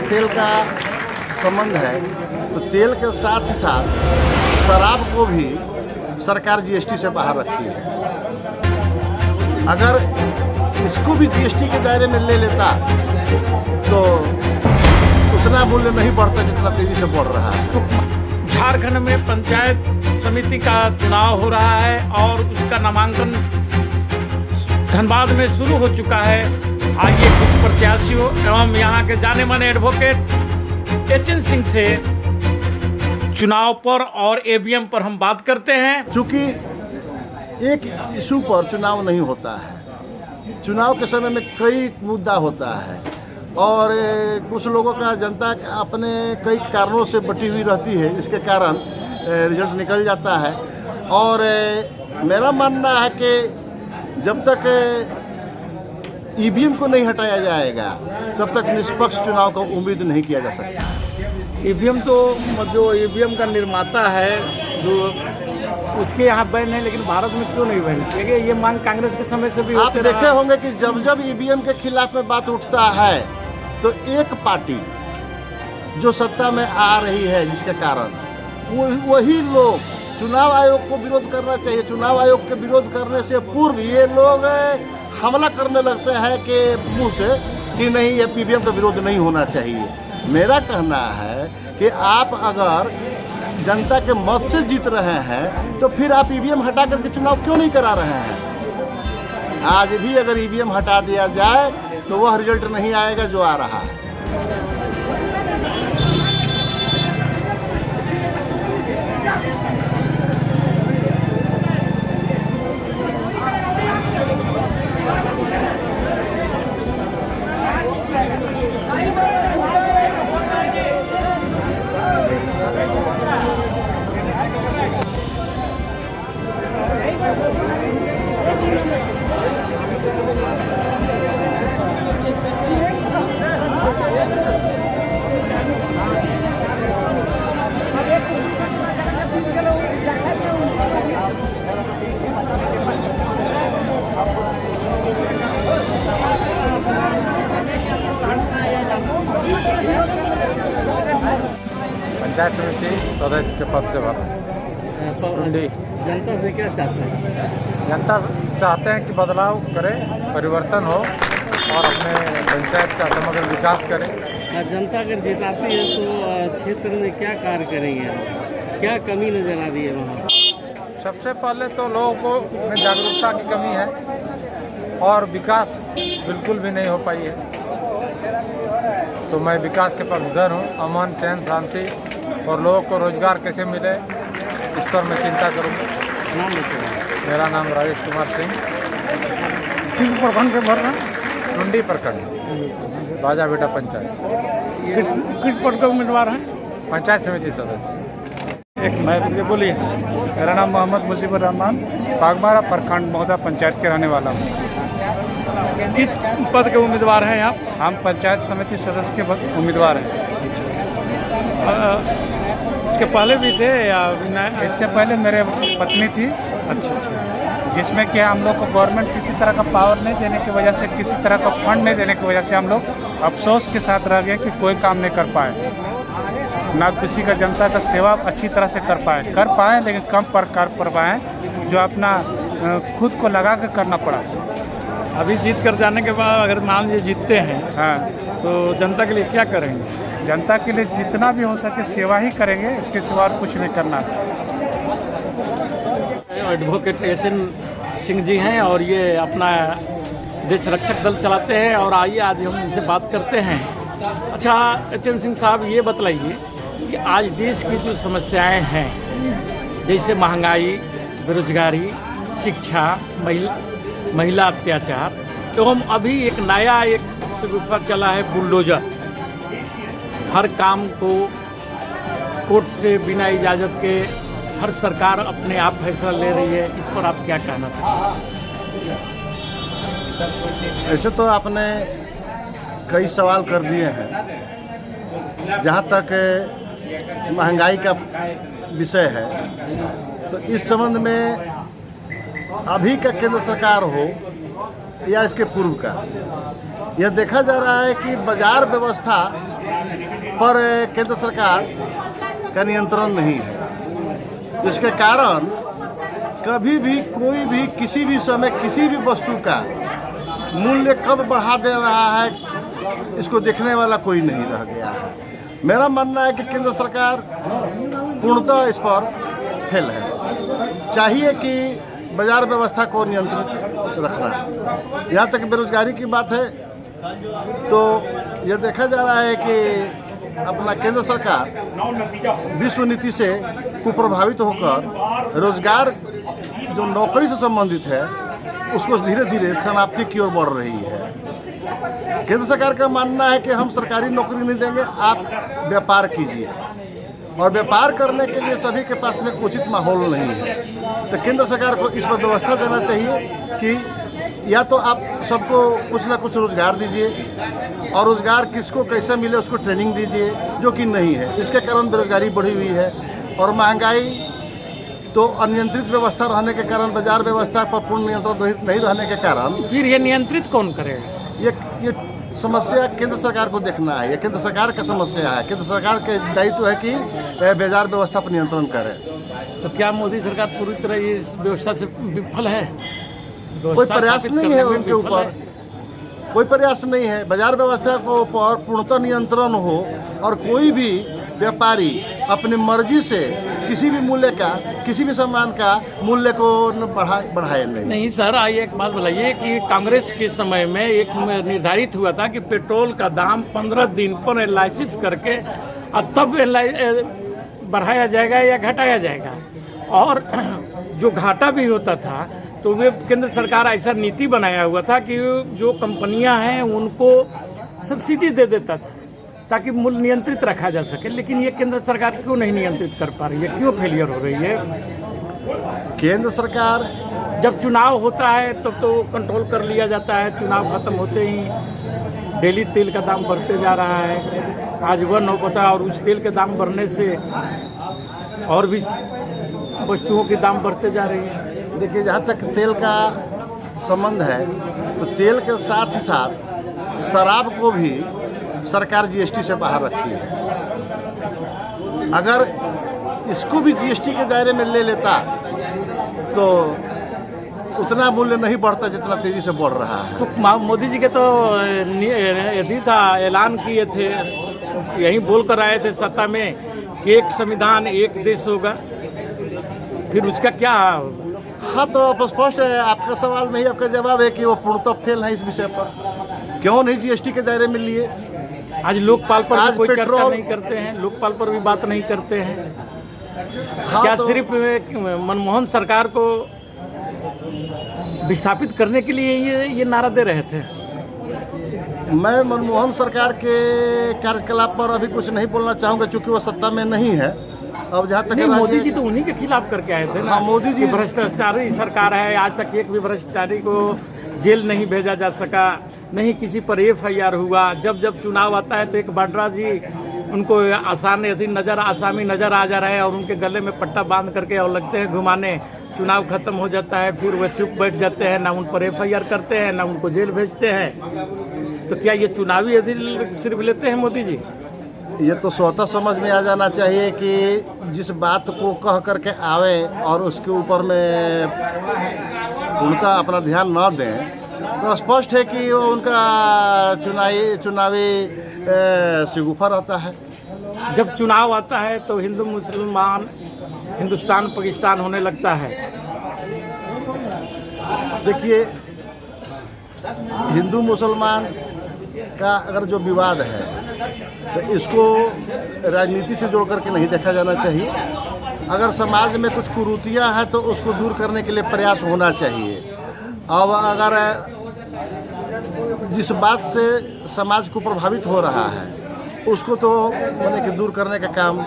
तेल का संबंध है तो तेल के साथ ही साथ शराब को भी सरकार जीएसटी से बाहर रखी है। अगर इसको भी जीएसटी के दायरे में ले लेता तो उतना मूल्य नहीं बढ़ता जितना तेजी से बढ़ रहा है। झारखंड में पंचायत समिति का चुनाव हो रहा है और उसका नामांकन धनबाद में शुरू हो चुका है। आइए कुछ प्रत्याशियों एवं यहाँ के जाने माने एडवोकेट एचएन सिंह से चुनाव पर और ईवीएम पर हम बात करते हैं। चूँकि एक इशू पर चुनाव नहीं होता है, चुनाव के समय में कई मुद्दा होता है और कुछ लोगों का जनता अपने कई कारणों से बटी हुई रहती है, जिसके कारण रिजल्ट निकल जाता है। और मेरा मानना है कि जब तक ईवीएम को नहीं हटाया जाएगा तब तक निष्पक्ष चुनाव का उम्मीद नहीं किया जा सकता। ईवीएम तो जो ईवीएम का निर्माता है जो उसके यहाँ बैन है, लेकिन भारत में क्यों नहीं बैन? क्योंकि ये मांग कांग्रेस के समय से भी आप देखे होंगे कि जब जब ईवीएम के खिलाफ में बात उठता है तो एक पार्टी जो सत्ता में आ रही है, जिसके कारण वही लोग चुनाव आयोग को विरोध करना चाहिए। चुनाव आयोग के विरोध करने से पूर्व ये लोग हमला करने लगते हैं कि मुंह से कि नहीं, ये ईवीएम का विरोध नहीं होना चाहिए। मेरा कहना है कि आप अगर जनता के मत से जीत रहे हैं तो फिर आप ईवीएम हटा करके चुनाव क्यों नहीं करा रहे हैं? आज भी अगर ईवीएम हटा दिया जाए तो वह रिजल्ट नहीं आएगा जो आ रहा है। पंचायत समिति सदस्य के पद से भरा। जनता से क्या चाहते हैं? जनता चाहते हैं कि बदलाव करे, परिवर्तन हो और अपने पंचायत का समग्र विकास करें। जनता अगर जिताती है तो क्षेत्र में क्या कार्य करेंगे आप? क्या कमी नजर आ रही है वहाँ? सबसे पहले तो लोगों को में जागरूकता की कमी है और विकास बिल्कुल भी नहीं हो पाई है। तो मैं विकास के पक्षधर हूँ। अमन, चैन, शांति और लोगों को रोजगार कैसे मिले इस पर मैं चिंता करूँगा। नाम बताइए। मेरा नाम राजेश कुमार सिंह। किस प्रखंड से भर रहे हैं? टुंडी प्रखंड, बाजा बेटा पंचायत। किस पद का उम्मीदवार है? पंचायत समिति सदस्य। मैं बोलिए। मेरा नाम मोहम्मद मुजीबुर रहमान, बागमारा प्रखंड महोदा पंचायत के रहने वाला हूँ। किस पद के उम्मीदवार हैं आप? हम पंचायत समिति सदस्य के उम्मीदवार हैं। इसके पहले भी थे या इससे पहले मेरे पत्नी थी। अच्छा। जिसमें कि हम लोग को गवर्नमेंट किसी तरह का पावर नहीं देने की वजह से, किसी तरह का फंड नहीं देने की वजह से हम लोग अफसोस के साथ रह गए कि कोई काम नहीं कर पाए, ना किसी का जनता का सेवा अच्छी तरह से कर पाए लेकिन कम कर पाए, जो अपना खुद को लगा के करना पड़ा। अभी जीत कर जाने के बाद अगर मान लीजिए जीतते हैं, हाँ, तो जनता के लिए क्या करेंगे? जनता के लिए जितना भी हो सके सेवा ही करेंगे, इसके सिवा कुछ नहीं करना। एडवोकेट एचएन सिंह जी हैं और ये अपना देश रक्षक दल चलाते हैं और आइए आज हम इनसे बात करते हैं। अच्छा एचएन सिंह साहब, ये बतलाइए कि आज देश की जो समस्याएं हैं जैसे महंगाई, बेरोजगारी, शिक्षा, महिला अत्याचार, तो हम अभी एक नया शगुफा चला है बुलडोजर। हर काम को कोर्ट से बिना इजाज़त के हर सरकार अपने आप फैसला ले रही है, इस पर आप क्या कहना चाहते हैं? ऐसे तो आपने कई सवाल कर दिए हैं। जहाँ तक महंगाई का विषय है तो इस संबंध में अभी का केंद्र सरकार हो या इसके पूर्व का, यह देखा जा रहा है कि बाजार व्यवस्था पर केंद्र सरकार का नियंत्रण नहीं है। इसके कारण कभी भी कोई भी किसी भी समय किसी भी वस्तु का मूल्य कब बढ़ा दे रहा है, इसको देखने वाला कोई नहीं रह गया है। मेरा मानना है कि केंद्र सरकार पूर्णतः इस पर फेल है। चाहिए कि बाजार व्यवस्था को नियंत्रित रखना। यहाँ तक बेरोजगारी की बात है तो यह देखा जा रहा है कि अपना केंद्र सरकार विश्व नीति से कुप्रभावित होकर रोजगार जो नौकरी से संबंधित है उसको धीरे धीरे समाप्ति की ओर बढ़ रही है। केंद्र सरकार का मानना है कि हम सरकारी नौकरी नहीं देंगे, आप व्यापार कीजिए, और व्यापार करने के लिए सभी के पास में उचित माहौल नहीं है। तो केंद्र सरकार को इस पर व्यवस्था देना चाहिए कि या तो आप सबको कुछ ना कुछ रोजगार दीजिए, और रोजगार किसको कैसे मिले उसको ट्रेनिंग दीजिए, जो कि नहीं है। इसके कारण बेरोजगारी बढ़ी हुई है और महंगाई तो अनियंत्रित व्यवस्था रहने के कारण, बाजार व्यवस्था पर पूर्ण नियंत्रण नहीं रहने के कारण फिर ये नियंत्रित कौन करेगा? ये समस्या केंद्र सरकार को देखना है। ये केंद्र सरकार का समस्या है। केंद्र सरकार के दायित्व है कि बाजार व्यवस्था पर नियंत्रण करे। तो क्या मोदी सरकार पूरी तरह इस व्यवस्था से विफल है? कोई प्रयास नहीं है उनके ऊपर, कोई प्रयास नहीं है। बाजार व्यवस्था को ऊपर पूर्णतः नियंत्रण हो और कोई भी व्यापारी अपनी मर्जी से किसी भी मूल्य का, किसी भी सामान का मूल्य को बढ़ाए नहीं। सर, आइए एक बात बताइए कि कांग्रेस के समय में एक निर्धारित हुआ था कि पेट्रोल का दाम 15 दिन पर एनालिसिस करके तब बढ़ाया जाएगा या घटाया जाएगा, और जो घाटा भी होता था तो वे केंद्र सरकार ऐसा नीति बनाया हुआ था कि जो कंपनियां हैं उनको सब्सिडी दे देता था ताकि मूल्य नियंत्रित रखा जा सके। लेकिन ये केंद्र सरकार क्यों नहीं नियंत्रित कर पा रही है? क्यों फेलियर हो रही है? केंद्र सरकार जब चुनाव होता है तब तो कंट्रोल कर लिया जाता है। चुनाव खत्म होते ही डेली तेल का दाम बढ़ते जा रहा है। आज 1 पता, और उस तेल के दाम बढ़ने से और भी वस्तुओं के दाम बढ़ते जा रही हैं। देखिए, जहाँ तक तेल का संबंध है तो तेल के साथ ही साथ शराब को भी सरकार जीएसटी से बाहर रखी है। अगर इसको भी जीएसटी के दायरे में ले लेता तो उतना मूल्य नहीं बढ़ता जितना तेजी से बढ़ रहा है। तो मोदी जी के तो यही था, ऐलान किए थे, यही बोल कर आए थे सत्ता में कि एक संविधान एक देश होगा। फिर उसका क्या? हाँ, तो स्पष्ट है। आपका सवाल में ही आपका जवाब है कि वो पूर्णतः फेल है इस विषय पर। क्यों नहीं जीएसटी के दायरे में लिए? आज लोकपाल पर आज कोई चर्चा पेट्रोल नहीं करते हैं, लोकपाल पर भी बात नहीं करते हैं। हाँ, क्या तो सिर्फ मनमोहन सरकार को विस्थापित करने के लिए ये नारा दे रहे थे? मैं मनमोहन सरकार के कार्यकलाप पर अभी कुछ नहीं बोलना चाहूँगा क्योंकि वो सत्ता में नहीं है। अब जहाँ तक मोदी जी तो उन्हीं के खिलाफ करके आए थे ना। हाँ, मोदी जी भ्रष्टाचारी सरकार है। आज तक एक भी भ्रष्टाचारी को जेल नहीं भेजा जा सका, नहीं किसी पर FIR हुआ। जब जब चुनाव आता है तो एक वाड्रा जी उनको आसामी नजर आ जा रहे हैं और उनके गले में पट्टा बांध करके और लगते हैं घुमाने। चुनाव खत्म हो जाता है, फिर वह चुप बैठ जाते हैं, ना उन पर FIR करते हैं, ना उनको जेल भेजते हैं। तो क्या ये चुनावी अधिल सिर्फ लेते हैं मोदी जी? ये तो स्वतः समझ में आ जाना चाहिए कि जिस बात को कह करके आवे और उसके ऊपर में पूर्णतः अपना ध्यान न दें तो स्पष्ट है कि वो उनका चुनावी शगुफा रहता है। जब चुनाव आता है तो हिंदू मुसलमान, हिंदुस्तान पाकिस्तान होने लगता है। देखिए, हिंदू मुसलमान का अगर जो विवाद है तो इसको राजनीति से जोड़ करके नहीं देखा जाना चाहिए। अगर समाज में कुछ कुरीतियाँ हैं तो उसको दूर करने के लिए प्रयास होना चाहिए। अब अगर जिस बात से समाज को प्रभावित हो रहा है उसको तो माने कि दूर करने का काम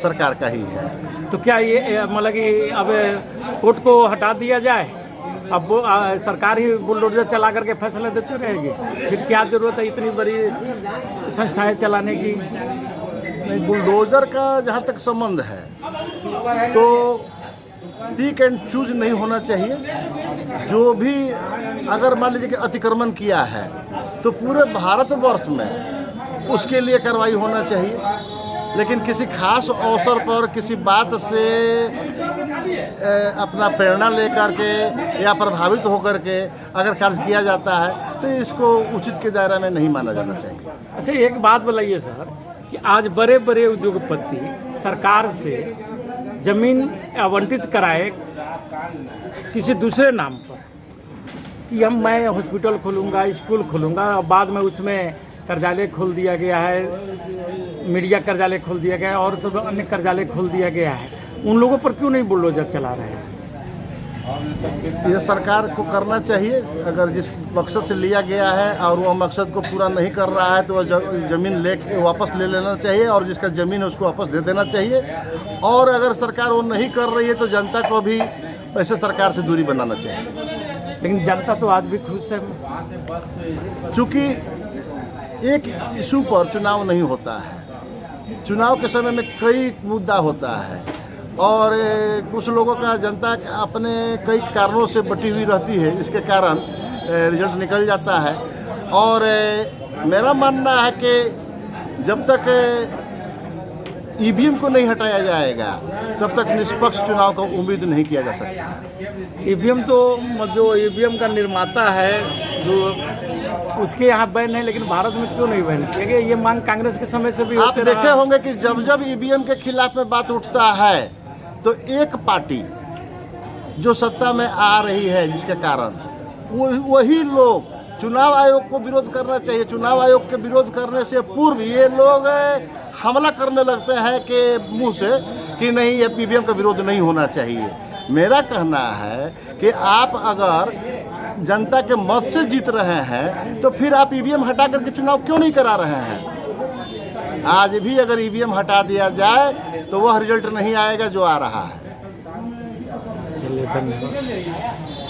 सरकार का ही है। तो क्या ये मतलब कि अब कोर्ट को हटा दिया जाए, अब सरकार ही बुलडोजर चला करके फैसला देती रहेगी? फिर क्या जरूरत है इतनी बड़ी संस्थाएं चलाने की? नहीं, बुलडोजर का जहाँ तक संबंध है तो पिक एंड चूज नहीं होना चाहिए। जो भी अगर मान लीजिए कि अतिक्रमण किया है तो पूरे भारतवर्ष में उसके लिए कार्रवाई होना चाहिए। लेकिन किसी खास अवसर पर किसी बात से अपना प्रेरणा लेकर के या प्रभावित होकर के अगर कार्य किया जाता है तो इसको उचित के दायरे में नहीं माना जाना चाहिए। अच्छा, एक बात बताइए सर कि आज बड़े बड़े उद्योगपति सरकार से जमीन आवंटित कराए किसी दूसरे नाम पर कि मैं हॉस्पिटल खोलूँगा, स्कूल खोलूँगा, और बाद में उसमें कर्जालय खोल दिया गया है, मीडिया कर्जालय खोल दिया गया है और सब अन्य कर्जालय खोल दिया गया है। उन लोगों पर क्यों नहीं बुलडोजर चला रहे हैं? यह सरकार को करना चाहिए। अगर जिस मकसद से लिया गया है और वह मकसद को पूरा नहीं कर रहा है तो वह ज़मीन वापस ले लेना चाहिए और जिसका ज़मीन है उसको वापस दे देना चाहिए। और अगर सरकार वो नहीं कर रही है तो जनता को भी ऐसे सरकार से दूरी बनाना चाहिए। लेकिन जनता तो आज भी खुश है, चूँकि एक इशू पर चुनाव नहीं होता है। चुनाव के समय में कई मुद्दा होता है और कुछ लोगों का जनता अपने कई कारणों से बटी हुई रहती है, इसके कारण रिजल्ट निकल जाता है। और मेरा मानना है कि जब तक ईवीएम को नहीं हटाया जाएगा तब तक निष्पक्ष चुनाव का उम्मीद नहीं किया जा सकता। ईवीएम तो जो ईवीएम का निर्माता है जो उसके यहाँ बैन है, लेकिन भारत में क्यों नहीं बैन किया गया? ये मांग कांग्रेस के समय से भी आप होते देखे रहा। होंगे कि जब जब ईवीएम के खिलाफ में बात उठता है तो एक पार्टी जो सत्ता में आ रही है जिसके कारण वही लोग चुनाव आयोग को विरोध करना चाहिए। चुनाव आयोग के विरोध करने से पूर्व ये लोग हमला करने लगते हैं कि मुंह से कि नहीं, ये ईवीएम का विरोध नहीं होना चाहिए। मेरा कहना है कि आप अगर जनता के मत से जीत रहे हैं तो फिर आप ईवीएम हटा करके चुनाव क्यों नहीं करा रहे हैं? आज भी अगर ईवीएम हटा दिया जाए तो वह रिजल्ट नहीं आएगा जो आ रहा है। चलिए, धन्यवाद।